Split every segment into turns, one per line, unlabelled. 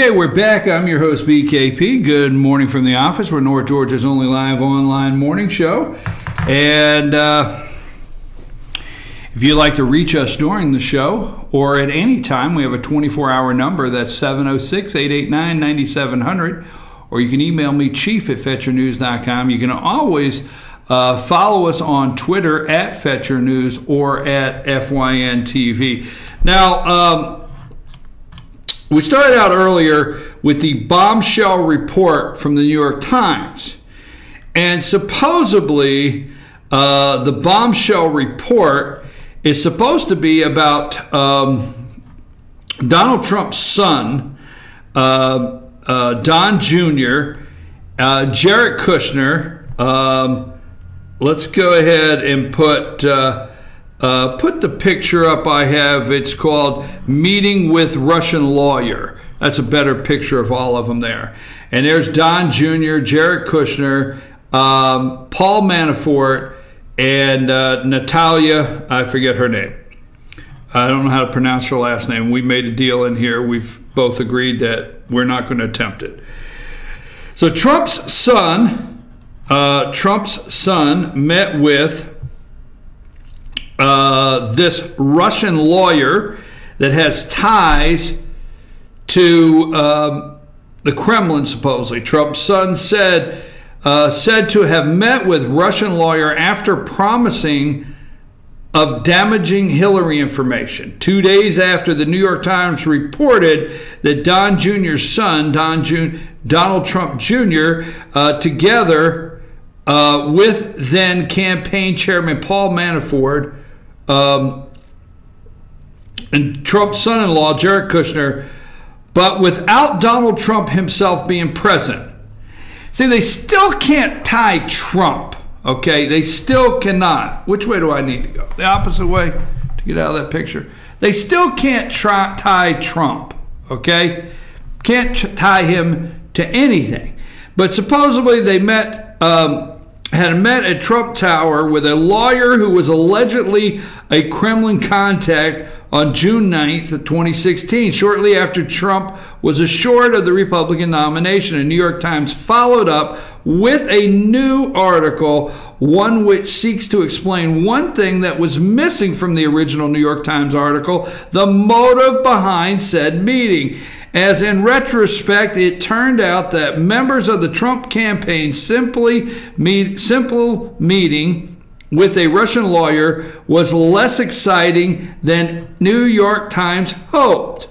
Okay, we're back. I'm your host, BKP. Good morning from the office. We're North Georgia's only live online morning show. And if you'd like to reach us during the show or at any time, we have a 24-hour number. That's 706-889-9700. Or you can email me, chief@fetchernews.com. You can always follow us on Twitter at FetcherNews or at FYNTV. Now, we started out earlier with the Bombshell report from the New York Times. And supposedly, the Bombshell report is supposed to be about Donald Trump's son, Don Jr., Jared Kushner. Let's go ahead and put the picture up I have. It's called Meeting with Russian Lawyer. That's a better picture of all of them there. And there's Don Jr., Jared Kushner, Paul Manafort, and Natalia, I forget her name. I don't know how to pronounce her last name. We made a deal in here. We've both agreed that we're not going to attempt it. So Trump's son met with this Russian lawyer that has ties to the Kremlin, supposedly. Trump's son said to have met with Russian lawyer after promising of damaging Hillary information. 2 days after the New York Times reported that Don Jr.'s son, Donald Trump Jr., together with then campaign chairman Paul Manafort, and Trump's son-in-law, Jared Kushner, but without Donald Trump himself being present. See, they still can't tie Trump, okay? They still cannot. Which way do I need to go? The opposite way to get out of that picture. They still can't tie Trump, okay? Can't tie him to anything. But supposedly they had met at Trump Tower with a lawyer who was allegedly a Kremlin contact on June 9th of 2016, shortly after Trump was assured of the Republican nomination. The New York Times followed up with a new article, one which seeks to explain one thing that was missing from the original New York Times article: the motive behind said meeting. As in retrospect, it turned out that members of the Trump campaign simple meeting with a Russian lawyer was less exciting than New York Times hoped.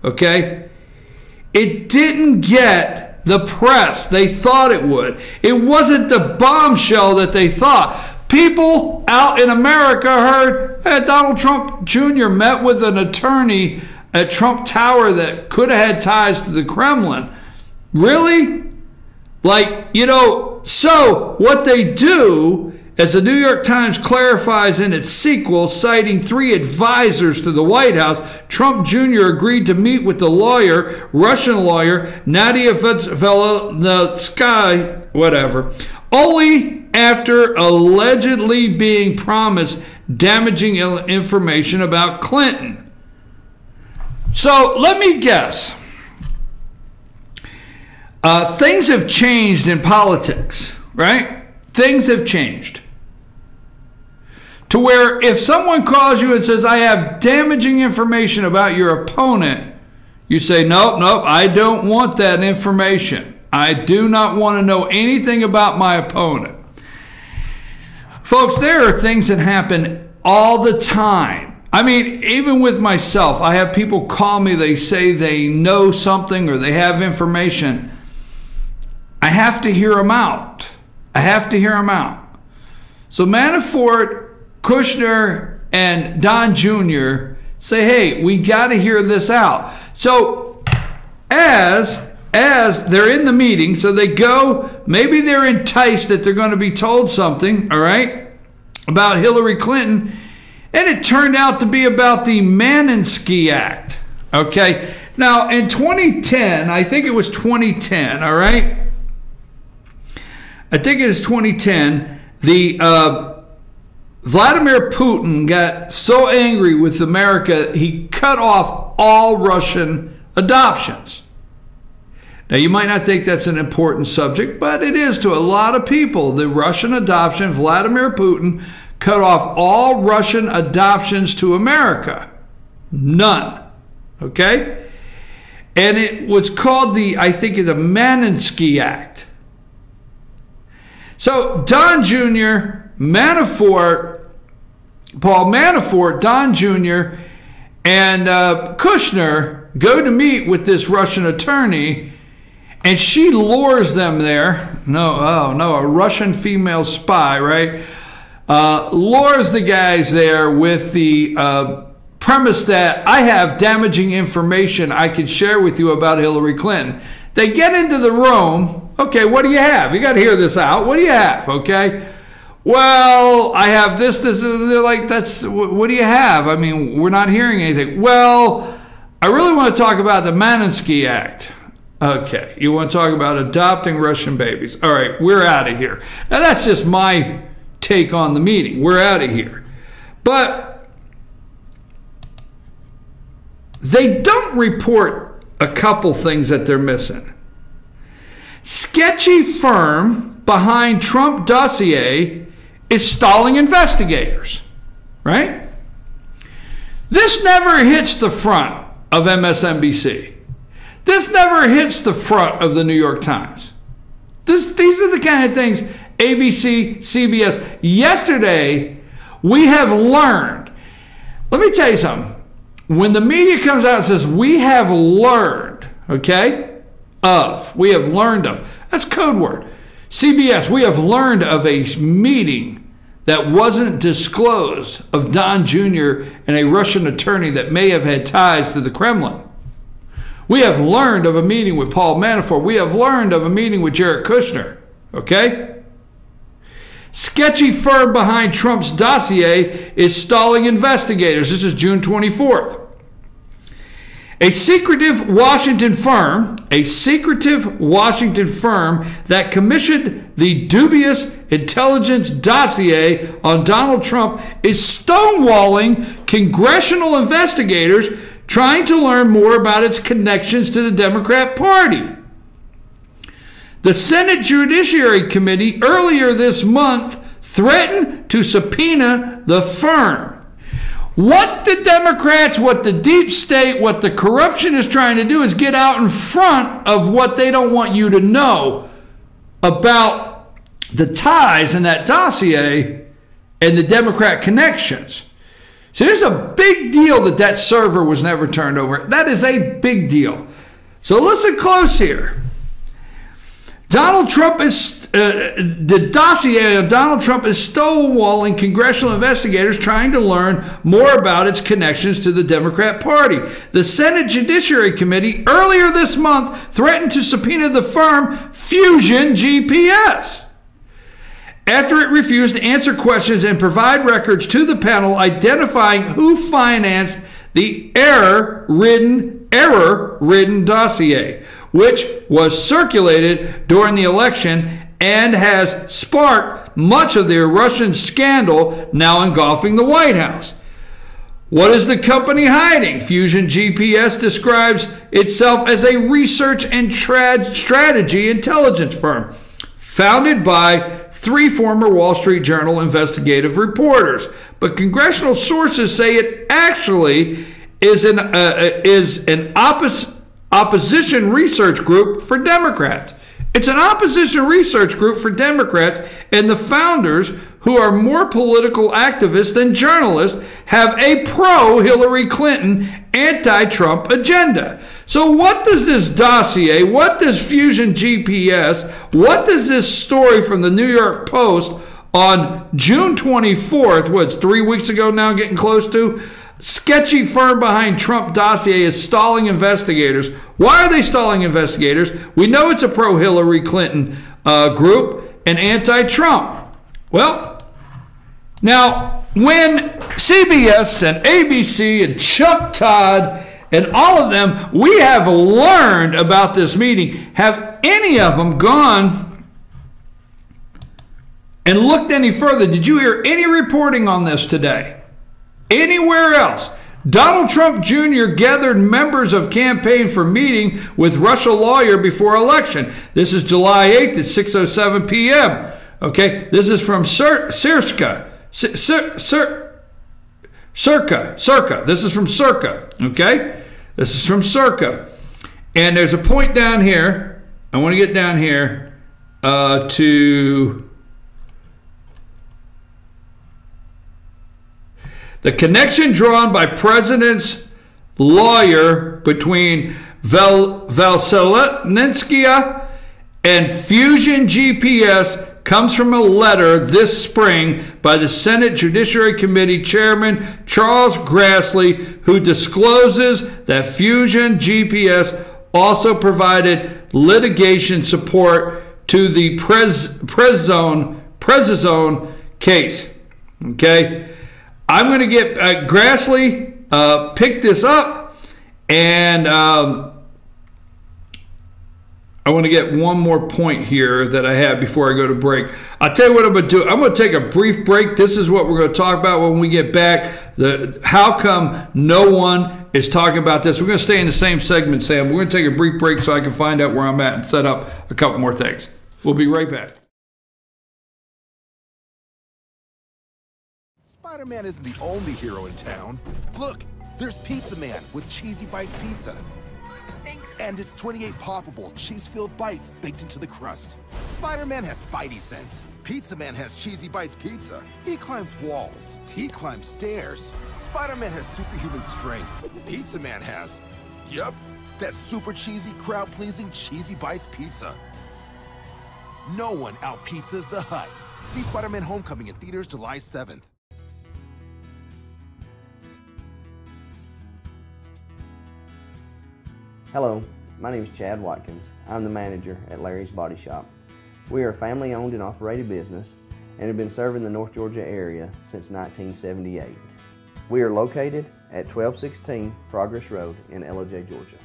Okay? It didn't get the press they thought it would. It wasn't the bombshell that they thought. People out in America heard Donald Trump Jr. met with an attorney at Trump Tower that could have had ties to the Kremlin. Really? Like, you know, so what they do, as the New York Times clarifies in its sequel, citing 3 advisors to the White House, Trump Jr. agreed to meet with the lawyer, Russian lawyer, Natalia Veselnitskaya, whatever, only after allegedly being promised damaging information about Clinton. So let me guess. Things have changed in politics, right? Things have changed. To where if someone calls you and says, I have damaging information about your opponent, you say, nope, I don't want that information. I do not want to know anything about my opponent. Folks, there are things that happen all the time. I mean, even with myself, I have people call me, they say they know something or they have information. I have to hear them out. So Manafort, Kushner, and Don Jr. say, hey, we got to hear this out. So as they're in the meeting, so they go, maybe they're enticed that they're going to be told something, all right, about Hillary Clinton. And it turned out to be about the Magnitsky Act, okay? Now, in 2010, I think it was 2010, all right? I think it was 2010, the Vladimir Putin got so angry with America, he cut off all Russian adoptions, Now, you might not think that's an important subject, but it is to a lot of people. The Russian adoption, Vladimir Putin cut off all Russian adoptions to America. None. Okay? And it was called I think the Magnitsky Act. So Don Jr., Manafort, Paul Manafort, Don Jr., and Kushner go to meet with this Russian attorney, and she lures them there. A Russian female spy, right? Lures the guys there with the premise that I have damaging information I can share with you about Hillary Clinton. They get into the room. Okay, what do you have? You got to hear this out. What do you have? Okay. Well, I have this. They're like, what do you have? I mean, we're not hearing anything. Well, I really want to talk about the Magnitsky Act. Okay, you want to talk about adopting Russian babies. All right, we're out of here. Now, that's just my take on the meeting. We're out of here. But they don't report a couple things that they're missing. Sketchy firm behind Trump dossier is stalling investigators, right? This never hits the front of MSNBC. This never hits the front of the New York Times. These are the kind of things ABC, CBS. Yesterday, we have learned. Let me tell you something. When the media comes out and says, we have learned, okay, we have learned of, that's code word. CBS, we have learned of a meeting that wasn't disclosed of Don Jr. and a Russian attorney that may have had ties to the Kremlin. We have learned of a meeting with Paul Manafort. We have learned of a meeting with Jared Kushner, okay? Sketchy firm behind Trump's dossier is stalling investigators. This is June 24th. A secretive Washington firm that commissioned the dubious intelligence dossier on Donald Trump is stonewalling congressional investigators trying to learn more about its connections to the Democrat Party. The Senate Judiciary Committee earlier this month threatened to subpoena the firm. What the Democrats, what the deep state, what the corruption is trying to do is get out in front of what they don't want you to know about the ties in that dossier and the Democrat connections. So there's a big deal that server was never turned over. That is a big deal. So listen close here. Donald Trump is, the dossier of Donald Trump is stonewalling congressional investigators trying to learn more about its connections to the Democrat Party. The Senate Judiciary Committee earlier this month threatened to subpoena the firm Fusion GPS after it refused to answer questions and provide records to the panel identifying who financed the error-ridden dossier, which was circulated during the election and has sparked much of the Russian scandal now engulfing the White House. What is the company hiding? Fusion GPS describes itself as a research and strategy intelligence firm founded by 3 former Wall Street Journal investigative reporters. But congressional sources say it actually is an opposition research group for Democrats. It's an opposition research group for Democrats, and the founders, who are more political activists than journalists, have a pro-Hillary Clinton, anti-Trump agenda. So what does this dossier, what does Fusion GPS, what does this story from the New York Post on June 24th, what's 3 weeks ago now, getting close to? Sketchy firm behind Trump dossier is stalling investigators. Why are they stalling investigators? We know it's a pro-Hillary Clinton group and anti-Trump. Well, now, when CBS and ABC and Chuck Todd and all of them, we have learned about this meeting, have any of them gone and looked any further? Did you hear any reporting on this today? Anywhere else? Donald Trump Jr. gathered members of campaign for meeting with Russia lawyer before election. This is July 8th at 6:07 p.m. Okay, this is from Circa. This is from Circa. Okay, this is from Circa. And there's a point down here. I want to get down here to the connection drawn by President's lawyer between Veselnitskaya and Fusion GPS comes from a letter this spring by the Senate Judiciary Committee Chairman Charles Grassley, who discloses that Fusion GPS also provided litigation support to the Prezone case. Okay, I'm going to get Grassley pick this up, and I want to get one more point here that I have before I go to break. I'll tell you what I'm going to do. I'm going to take a brief break. This is what we're going to talk about when we get back. How come no one is talking about this? We're going to stay in the same segment, Sam. We're going to take a brief break so I can find out where I'm at and set up a couple more things. We'll be right back.
Spider-Man isn't the only hero in town. Look, there's Pizza Man with Cheesy Bites Pizza.
Thanks.
And it's 28 poppable, cheese-filled bites baked into the crust. Spider-Man has Spidey sense. Pizza Man has Cheesy Bites Pizza. He climbs walls. He climbs stairs. Spider-Man has superhuman strength. Pizza Man has, yup, that super cheesy, crowd-pleasing Cheesy Bites Pizza. No one out-pizzas the Hut. See Spider-Man Homecoming in theaters July 7th.
Hello, my name is Chad Watkins. I'm the manager at Larry's Body Shop. We are a family-owned and operated business and have been serving the North Georgia area since 1978. We are located at 1216 Progress Road in LOJ, Georgia.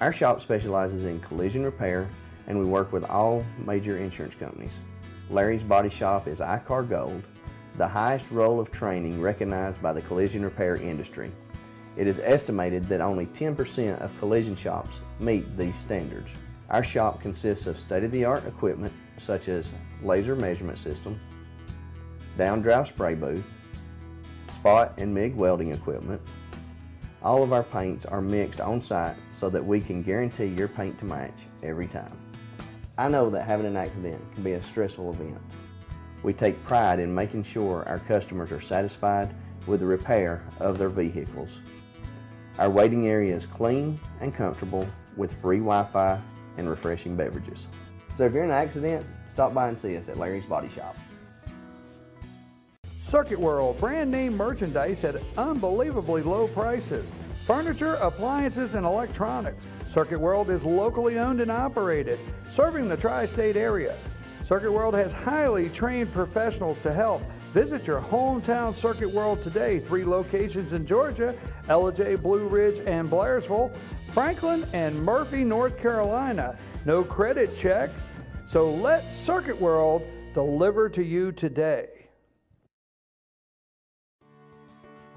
Our shop specializes in collision repair, and we work with all major insurance companies. Larry's Body Shop is ICAR Gold, the highest role of training recognized by the collision repair industry. It is estimated that only 10% of collision shops meet these standards. Our shop consists of state-of-the-art equipment such as laser measurement system, down-drive spray booth, spot and MIG welding equipment. All of our paints are mixed on-site so that we can guarantee your paint to match every time. I know that having an accident can be a stressful event. We take pride in making sure our customers are satisfied with the repair of their vehicles. Our waiting area is clean and comfortable with free Wi-Fi and refreshing beverages. So if you're in an accident, stop by and see us at Larry's Body Shop.
Circuit World, brand name merchandise at unbelievably low prices. Furniture, appliances, and electronics. Circuit World is locally owned and operated, serving the tri-state area. Circuit World has highly trained professionals to help. Visit your hometown Circuit World today. 3 locations in Georgia: LJ, Blue Ridge, and Blairsville, Franklin, and Murphy, North Carolina. No credit checks, so let Circuit World deliver to you today.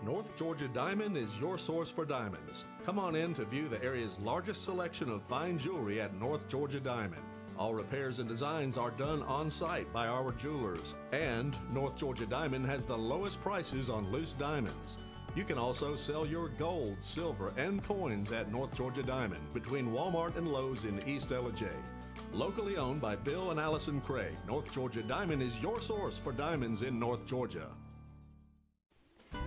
North Georgia Diamond is your source for diamonds. Come on in to view the area's largest selection of fine jewelry at North Georgia Diamond. All repairs and designs are done on-site by our jewelers. And North Georgia Diamond has the lowest prices on loose diamonds. You can also sell your gold, silver, and coins at North Georgia Diamond between Walmart and Lowe's in East LJ. Locally owned by Bill and Allison Craig, North Georgia Diamond is your source for diamonds in North Georgia.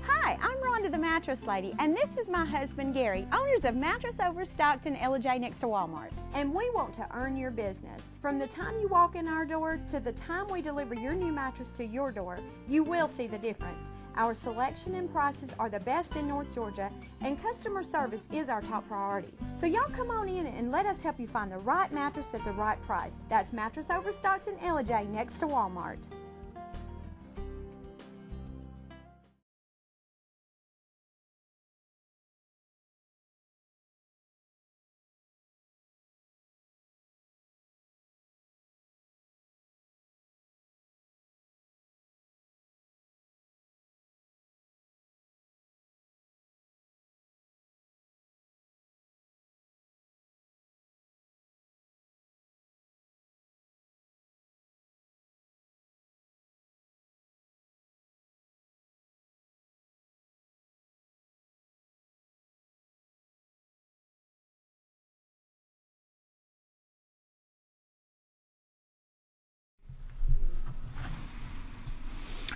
Hi, I'm Rhonda the Mattress Lady, and this is my husband Gary, owners of Mattress Overstocked in LJ next to Walmart.
And we want to earn your business. From the time you walk in our door to the time we deliver your new mattress to your door, you will see the difference. Our selection and prices are the best in North Georgia, and customer service is our top priority. So y'all come on in and let us help you find the right mattress at the right price. That's Mattress Overstocked in LJ next to Walmart.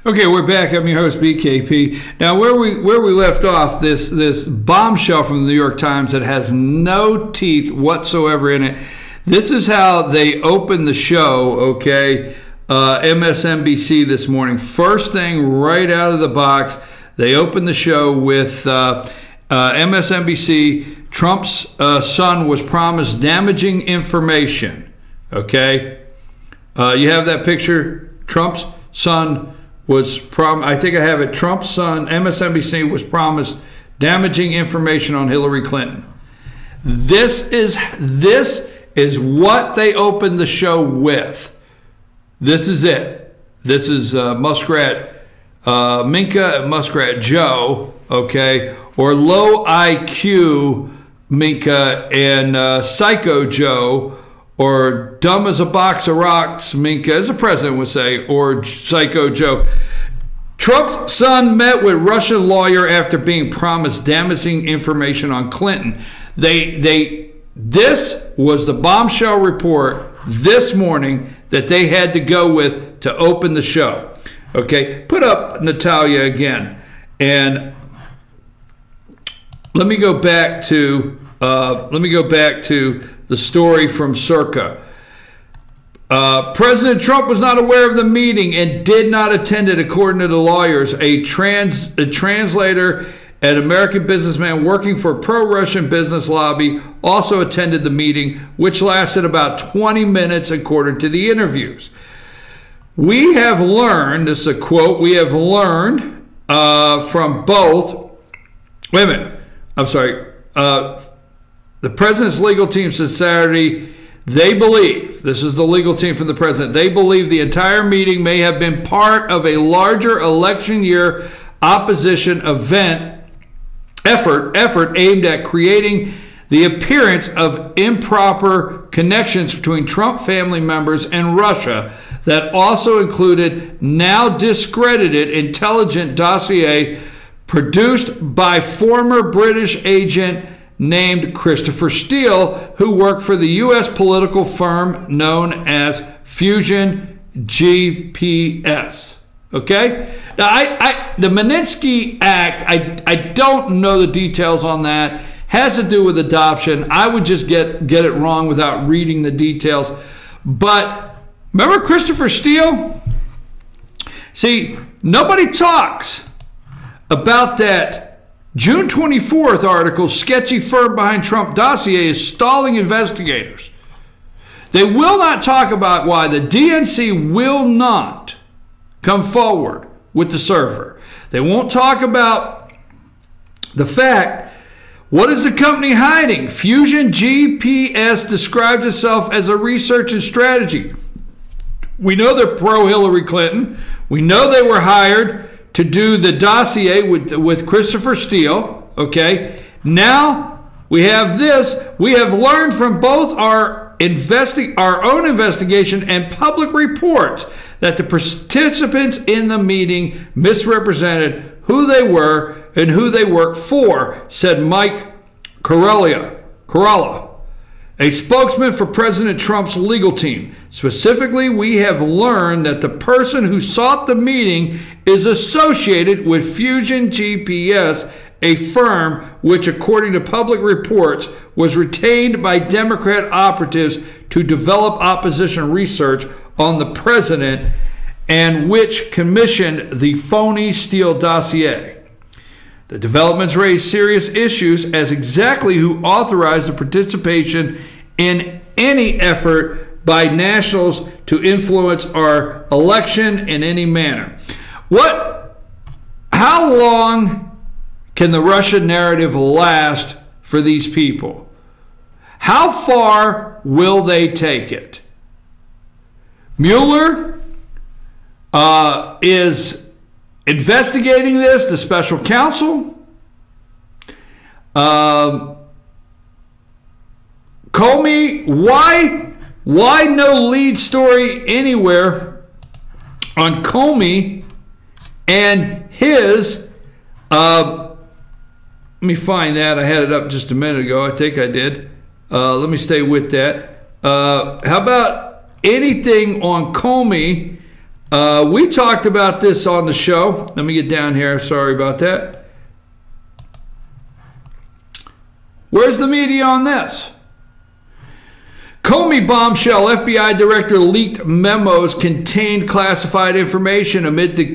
Okay, we're back. I'm your host, BKP. Now, where we left off, this bombshell from the New York Times that has no teeth whatsoever in it. This is how they opened the show, okay? MSNBC this morning. First thing right out of the box, they opened the show with MSNBC. Trump's son was promised damaging information, okay? You have that picture? Trump's son was I think I have it. Trump's son, MSNBC, was promised damaging information on Hillary Clinton. This is what they opened the show with. This is it. This is Muskrat Mika and Muskrat Joe, okay, or low IQ Mika and Psycho Joe, or dumb as a box of rocks, Minka, as the president would say, or Psycho Joe. Trump's son met with Russian lawyer after being promised damaging information on Clinton. This was the bombshell report this morning that they had to go with to open the show. Okay, put up Natalia again, and let me go back to the story from Circa. President Trump was not aware of the meeting and did not attend it, according to the lawyers. A translator, an American businessman working for a pro-Russian business lobby, also attended the meeting, which lasted about 20 minutes, according to the interviews. We have learned, this is a quote, we have learned from both, wait a minute, I'm sorry, the president's legal team said Saturday they believe, this is the legal team from the president, they believe the entire meeting may have been part of a larger election year opposition effort aimed at creating the appearance of improper connections between Trump family members and Russia that also included now discredited intelligence dossier produced by former British agent named Christopher Steele, who worked for the U.S. political firm known as Fusion GPS. Okay? Now, the Magnitsky Act, I don't know the details on that. Has to do with adoption. I would just get it wrong without reading the details. But remember Christopher Steele? See, nobody talks about that June 24th article, sketchy firm behind Trump dossier is stalling investigators. They will not talk about why the DNC will not come forward with the server. They won't talk about the fact, what is the company hiding? Fusion GPS describes itself as a research and strategy. We know they're pro-Hillary Clinton. We know they were hired to do the dossier with Christopher Steele, okay? Now we have this. We have learned from both our own investigation and public reports that the participants in the meeting misrepresented who they were and who they worked for, said Mike Corella, a spokesman for President Trump's legal team. Specifically, we have learned that the person who sought the meeting is associated with Fusion GPS, a firm which, according to public reports, was retained by Democrat operatives to develop opposition research on the president and which commissioned the phony Steele dossier. The developments raise serious issues as exactly who authorized the participation in any effort by nationals to influence our election in any manner. How long can the Russian narrative last for these people? How far will they take it? Mueller is investigating this, the special counsel. Comey, why no lead story anywhere on Comey and his, let me find that. I had it up just a minute ago. I think I did. Let me stay with that. How about anything on Comey We talked about this on the show. Let me get down here. Sorry about that. Where's the media on this? Comey bombshell. FBI director leaked memos contained classified information amid the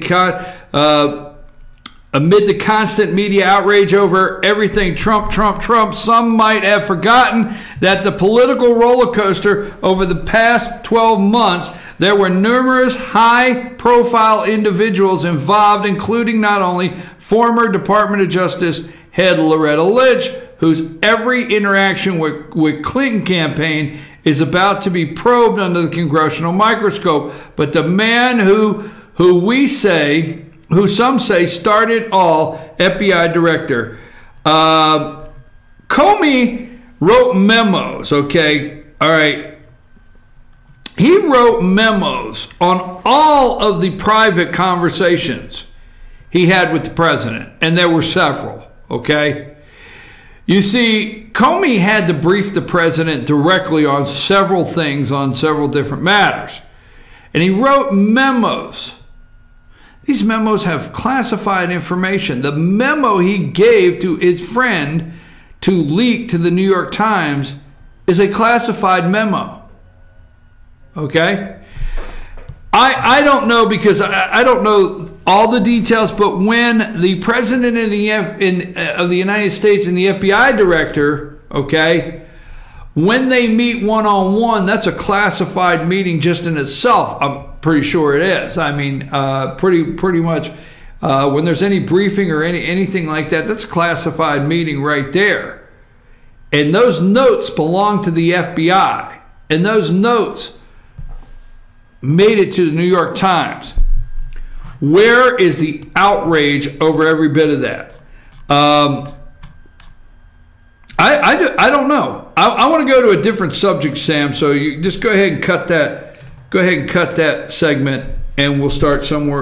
constant media outrage over everything Trump. Some might have forgotten that the political roller coaster over the past 12 months, there were numerous high-profile individuals involved, including not only former Department of Justice head Loretta Lynch, whose every interaction with Clinton campaign is about to be probed under the congressional microscope, but the man who some say started all, FBI director. Comey wrote memos, okay? All right. He wrote memos on all of the private conversations he had with the president, and there were several, okay? You see, Comey had to brief the president directly on several things, on several different matters. And he wrote memos. These memos have classified information. The memo he gave to his friend to leak to the New York Times is a classified memo. Okay? I don't know, because I don't know all the details, but when the president of the United States and the FBI director, okay, when they meet one-on-one, that's a classified meeting just in itself. I'm pretty sure it is. I mean, pretty much when there's any briefing or anything like that, that's a classified meeting right there. And those notes belong to the FBI. And those notes made it to the New York Times. Where is the outrage over every bit of that? I don't know. I want to go to a different subject, Sam. So you just go ahead and cut that. Go ahead and cut that segment, and we'll start somewhere